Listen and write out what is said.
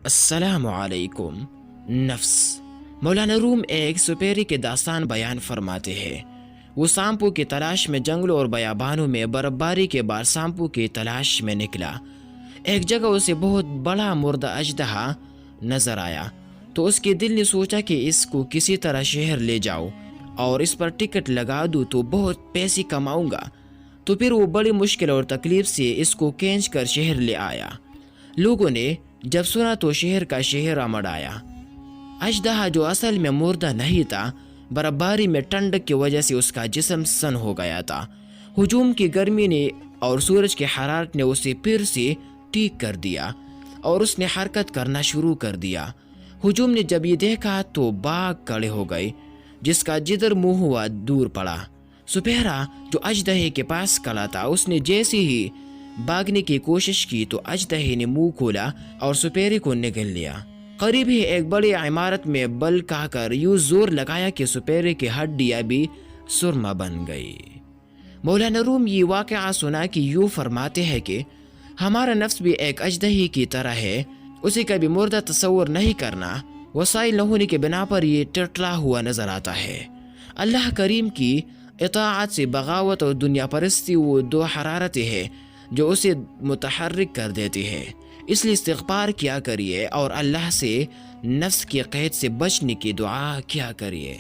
السلام علیکم۔ نفس مولانا روم ایک سپیری کی داستان بیان فرماتے ہیں۔ وہ سانپو کی تلاش میں جنگلوں اور بیابانوں میں برفباری کے بعد سانپو کی تلاش میں نکلا۔ ایک جگہ اسے بہت بڑا مردہ اژدہا نظر آیا تو اس کے دل نے سوچا کہ اس کو کسی طرح شہر لے جاؤ اور اس پر ٹکٹ لگا دوں تو بہت پیسے کماؤں گا۔ تو پھر وہ بڑی مشکل اور تکلیف سے اس کو کھینچ کر شہر لے آیا۔ لوگوں نے جب سنا تو شہر کا شہر مڑ آیا۔ اژدہا جو اصل میں مردہ نہیں تھا، برفباری میں ٹھنڈک کی وجہ سے اس کا جسم سن ہو گیا تھا۔ ہجوم کی گرمی نے اور سورج کی حرارت نے اسے پھر سے ٹھیک کر دیا اور اس نے حرکت کرنا شروع کر دیا۔ ہجوم نے جب یہ دیکھا تو باغ کھڑے ہو گئے، جس کا جدھر منہ ہوا دور پڑا۔ سپیرا جو اژدہے کے پاس کھڑا تھا، اس نے جیسے ہی بھاگنے کی کوشش کی تو اژدہے نے منہ کھولا اور سپیرے کو نگل لیا۔ قریب ہی ایک بڑی عمارت میں بل کھا کر یوں زور لگایا کہ سپیرے کی ہڈیاں بھی سرما بن گئی۔ مولانا روم یہ واقعہ سنا کہ یوں فرماتے ہیں کہ ہمارا نفس بھی ایک اژدہے کی طرح ہے، اسے کبھی مردہ تصور نہیں کرنا، وسائل نہ ہونے کے بنا پر یہ ٹٹلا ہوا نظر آتا ہے۔ اللہ کریم کی اطاعت سے بغاوت اور دنیا پرستی وہ دو حرارتیں ہیں جو اسے متحرک کر دیتی ہے۔ اس لیے استغفار کیا کریے اور اللہ سے نفس کی قید سے بچنے کی دعا کیا کریے۔